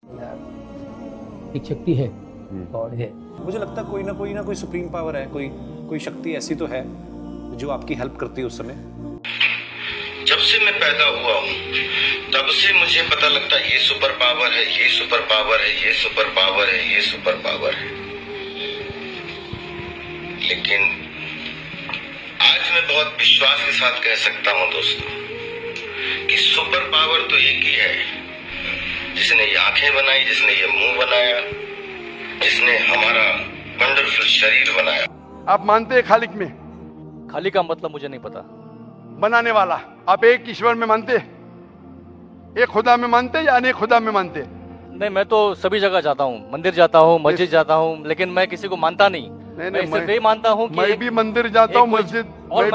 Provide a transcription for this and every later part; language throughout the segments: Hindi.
एक शक्ति है, गॉड है। मुझे लगता है कोई ना कोई सुप्रीम पावर है, कोई शक्ति ऐसी तो है जो आपकी हेल्प करती है उस समय। जब से मैं पैदा हुआ हूँ तब से मुझे पता लगता है ये सुपर पावर है, ये सुपर पावर है, ये सुपर पावर है, ये सुपर पावर है। लेकिन आज मैं बहुत विश्वास के साथ कह सकता हूँ दोस्तों कि सुपर पावर तो एक ही है, जिसने ये आंखें बनाई, जिसने ये मुंह बनाया, जिसने हमारा वंडरफुल शरीर बनाया। आप मानते हैं खालिक में? खालिक का मतलब मुझे नहीं पता। बनाने वाला। आप एक ईश्वर में मानते, एक खुदा में मानते या अनेक खुदा में मानते? नहीं, मैं तो सभी जगह जाता हूँ, मंदिर जाता हूँ, मस्जिद जाता हूँ, लेकिन मैं किसी को मानता नहीं। मैं सिर्फ यही मानता हूँ कि मैं भी मंदिर जाता हूँ, मस्जिद, मैं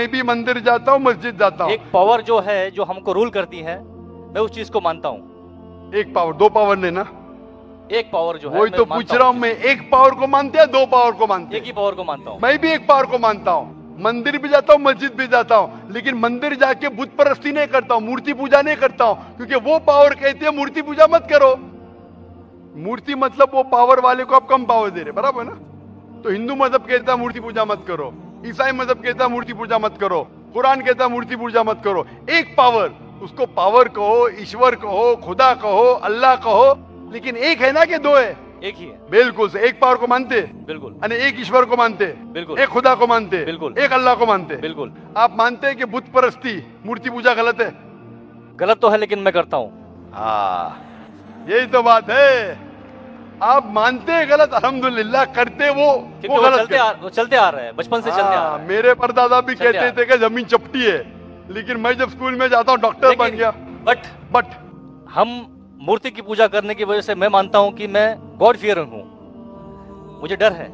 भी मंदिर जाता हूँ, मस्जिद जाता हूँ। एक पावर जो है, जो हमको रूल करती है, मैं उस चीज को मानता हूँ। एक पावर, दो पावर नहीं ना, एक पावर जो है, वही तो पूछ रहा हूँ मैं। एक पावर को मानते हैं, दो पावर को मानते? एक ही पावर को मानता हूँ। मैं भी एक पावर को मानता हूँ। मंदिर भी जाता हूँ, मस्जिद भी जाता हूँ, लेकिन मंदिर जाके बुत परस्ती नहीं करता हूँ, मूर्ति पूजा नहीं करता हूँ, क्योंकि वो पावर कहती है मूर्ति पूजा मत करो। मूर्ति मतलब वो पावर वाले को आप कम पावर दे रहे, बराबर है ना? तो हिंदू मजहब कहता है मूर्ति पूजा मत करो, ईसाई मजहब कहता है मूर्ति पूजा मत करो, कुरान कहता है मूर्ति पूजा मत करो। एक पावर, उसको पावर कहो, ईश्वर कहो, खुदा कहो, अल्लाह कहो, लेकिन एक है ना कि दो है? एक ही है। बिल्कुल से। एक पावर को मानते? बिल्कुल। यानी एक ईश्वर को मानते? बिल्कुल। एक खुदा को मानते? बिल्कुल। एक अल्लाह को मानते? बिल्कुल। आप मानते हैं कि बुत परस्ती, मूर्ति पूजा गलत है? गलत तो है, लेकिन मैं करता हूँ। यही तो बात है। आप मानते हैं गलत, अल्हम्दुलिल्लाह, करते वो चलते आ रहे हैं, बचपन से चलते आ रहे हैं। मेरे परदादा भी कहते थे कि जमीन चपटी है, लेकिन मैं जब स्कूल में जाता हूँ डॉक्टर बन गया। बट हम मूर्ति की पूजा करने की वजह से मैं मानता हूँ कि मैं गॉड फियरिंग हूँ, मुझे डर है।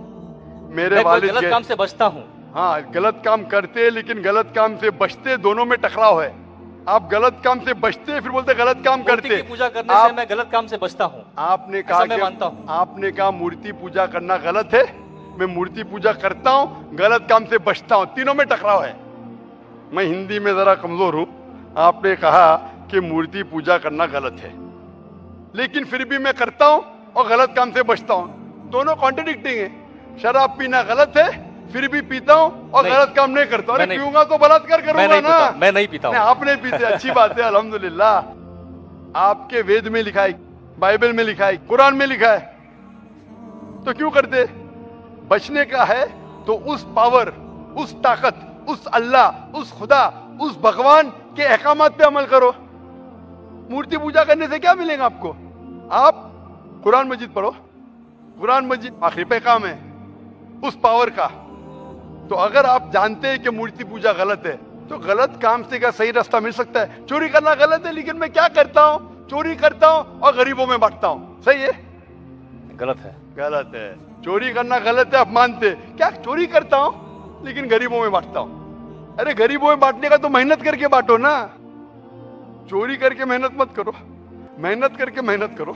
मेरे वालिद गलत काम से बचता हूँ। हाँ, गलत काम करते, लेकिन गलत काम से बचते, दोनों में टकराव है। आप गलत काम से बचते, फिर बोलते गलत काम करते। मूर्ति की पूजा करने से मैं गलत काम से बचता हूँ। आपने कहा, मैं मानता हूँ। आपने कहा मूर्ति पूजा करना गलत है, मैं मूर्ति पूजा करता हूँ, गलत काम से बचता हूँ, तीनों में टकराव है। मैं हिंदी में जरा कमजोर हूँ। आपने कहा कि मूर्ति पूजा करना गलत है, लेकिन फिर भी मैं करता हूँ और गलत काम से बचता हूँ, दोनों कॉन्ट्रडिक्टिंग है। शराब पीना गलत है, फिर भी पीता हूँ और गलत काम नहीं करता। अरे पीऊंगा तो बलात्कार करूंगा ना। मैं नहीं पीता हूँ। आप नहीं पीते, अच्छी बात है, अल्हम्दुलिल्लाह। आपके वेद में लिखा है, बाइबल में लिखा है, कुरान में लिखा है, तो क्यों करते? बचने का है तो उस पावर, उस ताकत, उस अल्लाह, उस खुदा, उस भगवान के अहकामात पे अमल करो। मूर्ति पूजा करने से क्या मिलेगा आपको? आप कुरान मजीद पढ़ो, कुरान मजीद आखिरी पैगाम है उस पावर का। तो अगर आप जानते हैं कि मूर्ति पूजा गलत है, तो गलत काम से क्या सही रास्ता मिल सकता है? चोरी करना गलत है, लेकिन मैं क्या करता हूँ? चोरी करता हूँ और गरीबों में बांटता हूँ। सही है? गलत है। गलत है। चोरी करना गलत है, आप मानते? क्या चोरी करता हूँ लेकिन गरीबों में बांटता हूँ? अरे गरीबों में बांटने का तो मेहनत करके बांटो ना, चोरी करके मेहनत मत करो। मेहनत करके मेहनत करो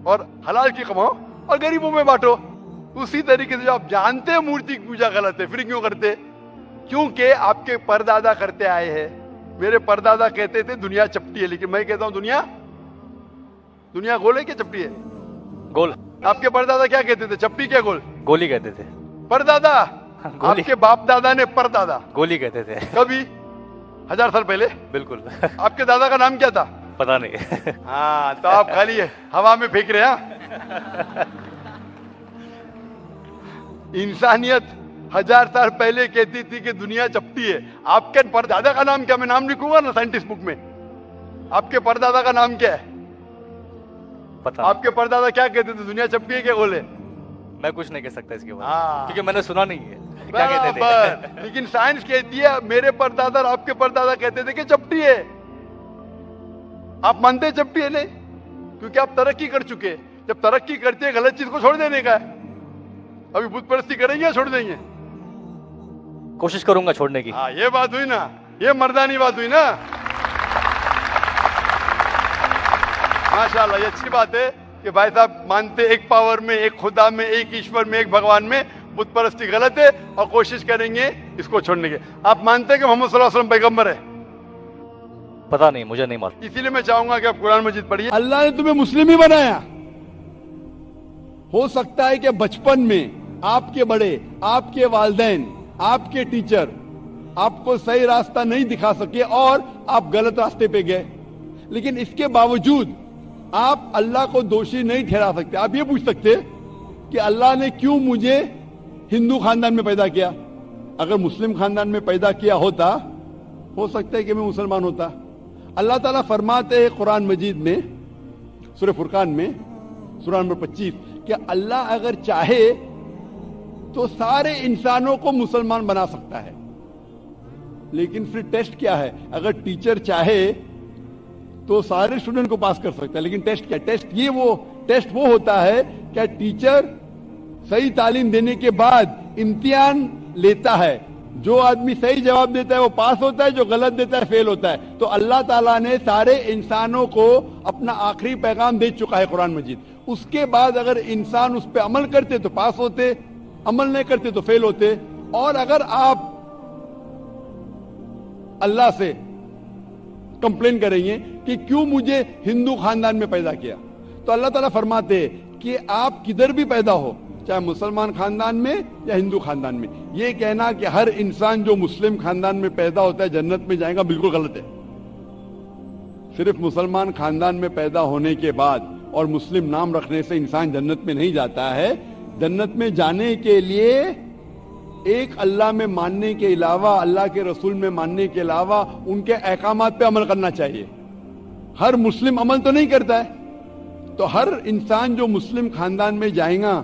और हलाल की कमाओ और गरीबों में बांटो। उसी तरीके से जो आप जानते हैं मूर्ति की पूजा गलत है, फिर क्यों करते? क्योंकि आपके परदादा करते आए हैं। मेरे परदादा कहते थे दुनिया चपटी है, लेकिन मैं कहता हूं दुनिया गोल है क्या चपटी है? गोल। आपके परदादा क्या कहते थे? चपटी क्या गोल? गोली कहते थे। परदादा? आपके बाप दादा ने परदादा गोली कहते थे। कभी 1000 साल पहले? बिल्कुल। आपके दादा का नाम क्या था? पता नहीं। हाँ, तो आप खाली हवा में फेंक रहे हैं। इंसानियत 1000 साल पहले कहती थी कि दुनिया चपटी है। आपके परदादा का नाम क्या? मैं नाम लिखूंगा ना साइंटिस्ट बुक में। आपके परदादा का नाम क्या है? पता। आपके परदादा क्या कहते थे? दुनिया चपटी है क्या गोल है? मैं कुछ नहीं कह सकता इसके बारे में, क्योंकि मैंने सुना नहीं है क्या कहते थे। लेकिन साइंस कहती है, मेरे परदादा और आपके परदादा कहते थे कि चपटी है। आप मानते हैं चपटी है? नहीं, क्योंकि आप तरक्की कर चुके। जब तरक्की करते हैं, गलत चीज को छोड़ देने का है। अभी बुत परस्ती करेंगे या छोड़ देंगे? कोशिश करूंगा छोड़ने की। हाँ, ये बात हुई ना, ये मर्दानी बात हुई ना। माशाल्लाह, ये अच्छी बात है कि भाई साहब मानते एक पावर में, एक खुदा में, एक ईश्वर में, एक भगवान में। बुत परस्ती गलत है और कोशिश करेंगे इसको छोड़ने की। आप मानते हैं कि मोहम्मद सल्लल्लाहु अलैहि वसल्लम पैगंबर है? पता नहीं, मुझे नहीं मालूम। इसीलिए मैं चाहूंगा कि आप कुरान मजीद पढ़िए। अल्लाह ने तुम्हें मुस्लिम ही बनाया। हो सकता है कि बचपन में आपके बड़े, आपके वालिदैन, आपके टीचर आपको सही रास्ता नहीं दिखा सके और आप गलत रास्ते पे गए, लेकिन इसके बावजूद आप अल्लाह को दोषी नहीं ठहरा सकते। आप ये पूछ सकते कि अल्लाह ने क्यों मुझे हिंदू खानदान में पैदा किया? अगर मुस्लिम खानदान में पैदा किया होता, हो सकता है कि मैं मुसलमान होता। अल्लाह ताला फरमाते हैं कुरान मजीद में, सूरह फुरकान में, सूरह नंबर 25, कि अल्लाह अगर चाहे तो सारे इंसानों को मुसलमान बना सकता है। लेकिन फिर टेस्ट क्या है? अगर टीचर चाहे तो सारे स्टूडेंट को पास कर सकता है, लेकिन टेस्ट क्या? टेस्ट वो होता है क्या टीचर सही तालीम देने के बाद इम्तिहान लेता है। जो आदमी सही जवाब देता है वो पास होता है, जो गलत देता है फेल होता है। तो अल्लाह ताला ने सारे इंसानों को अपना आखिरी पैगाम दे चुका है कुरान मजीद। उसके बाद अगर इंसान उस पर अमल करते तो पास होते, अमल नहीं करते तो फेल होते। और अगर आप अल्लाह से कंप्लेन करेंगे कि क्यों मुझे हिंदू खानदान में पैदा किया, तो अल्लाह ताला फरमाते हैं कि आप किधर भी पैदा हो, चाहे मुसलमान खानदान में या हिंदू खानदान में, ये कहना कि हर इंसान जो मुस्लिम खानदान में पैदा होता है जन्नत में जाएगा, बिल्कुल गलत है। सिर्फ मुसलमान खानदान में पैदा होने के बाद और मुस्लिम नाम रखने से इंसान जन्नत में नहीं जाता है। जन्नत में जाने के लिए एक अल्लाह में मानने के अलावा, अल्लाह के रसूल में मानने के अलावा उनके अहकामात पे अमल करना चाहिए। हर मुस्लिम अमल तो नहीं करता है, तो हर इंसान जो मुस्लिम खानदान में जाएगा,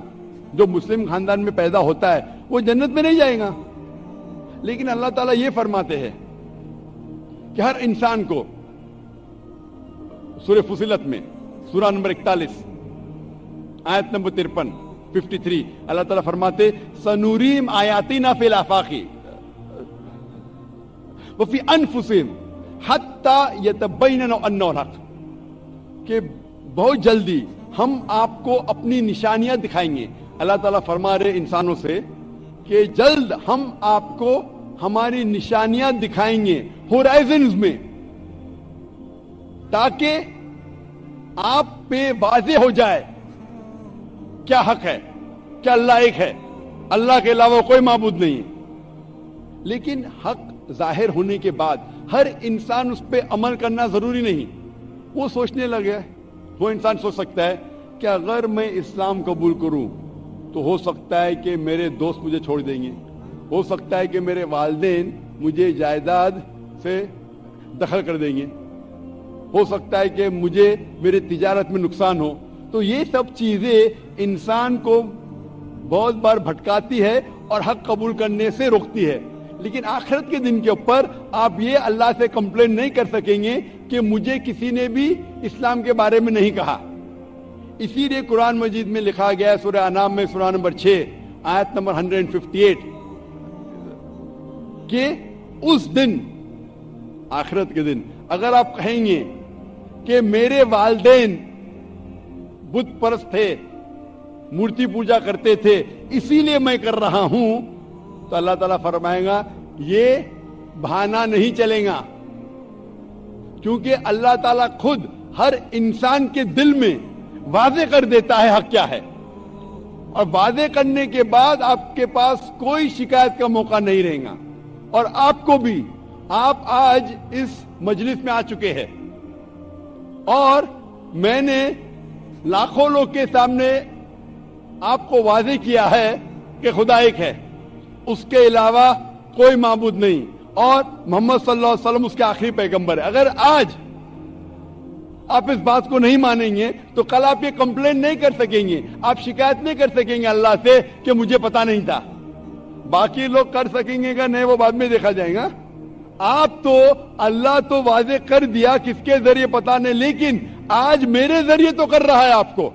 जो मुस्लिम खानदान में पैदा होता है, वो जन्नत में नहीं जाएगा। लेकिन अल्लाह ताला ये फरमाते हैं कि हर इंसान को, सूरह फुसिलत में सूरा नंबर 41 आयत नंबर 53 अल्लाह ताला फरमाते सनूरीम आयातीना फिल आफाकी व फी अनफुसिहिम हत्ता यतबय्यन अन्नहु हक, कि बहुत जल्दी हम आपको अपनी निशानियां दिखाएंगे। अल्लाह ताला फरमा रहे इंसानों से कि जल्द हम आपको हमारी निशानियां दिखाएंगे होराइजन्स में, ताकि आप पे वाज़े हो जाए क्या हक है, क्या अल्लाह एक है, अल्लाह के अलावा कोई माबूद नहीं है। लेकिन हक जाहिर होने के बाद हर इंसान उस पर अमल करना जरूरी नहीं। वो सोचने लगे, वो इंसान सोच सकता है कि अगर मैं इस्लाम कबूल करूं तो हो सकता है कि मेरे दोस्त मुझे छोड़ देंगे, हो सकता है कि मेरे वालिदैन मुझे जायदाद से दखल कर देंगे, हो सकता है कि मुझे मेरे तिजारत में नुकसान हो। तो ये सब चीजें इंसान को बहुत बार भटकाती है और हक कबूल करने से रोकती है। लेकिन आखिरत के दिन के ऊपर आप ये अल्लाह से कंप्लेन नहीं कर सकेंगे कि मुझे किसी ने भी इस्लाम के बारे में नहीं कहा। इसीलिए कुरान मजीद में लिखा गया है सूरह अनाम में सूरह नंबर 6 आयत नंबर 158 कि उस दिन, आखिरत के दिन, अगर आप कहेंगे कि मेरे वालिदैन बुत परस्त थे, मूर्ति पूजा करते थे, इसीलिए मैं कर रहा हूं, तो अल्लाह ताला फरमाएगा ये बहाना नहीं चलेगा, क्योंकि अल्लाह ताला खुद हर इंसान के दिल में वादे कर देता है हक क्या है, और वादे करने के बाद आपके पास कोई शिकायत का मौका नहीं रहेगा। और आपको भी, आप आज इस मजलिस में आ चुके हैं और मैंने लाखों लोग के सामने आपको वादे किया है कि खुदा एक है, उसके अलावा कोई माबूद नहीं, और मोहम्मद सल्लल्लाहु अलैहि वसल्लम उसके आखिरी पैगंबर है। अगर आज आप इस बात को नहीं मानेंगे तो कल आप ये कंप्लेन नहीं कर सकेंगे, आप शिकायत नहीं कर सकेंगे अल्लाह से कि मुझे पता नहीं था। बाकी लोग कर सकेंगे क्या नहीं, वो बाद में देखा जाएगा। आप तो, अल्लाह तो वादे कर दिया किसके जरिए पता नहीं, लेकिन आज मेरे जरिए तो कर रहा है आपको।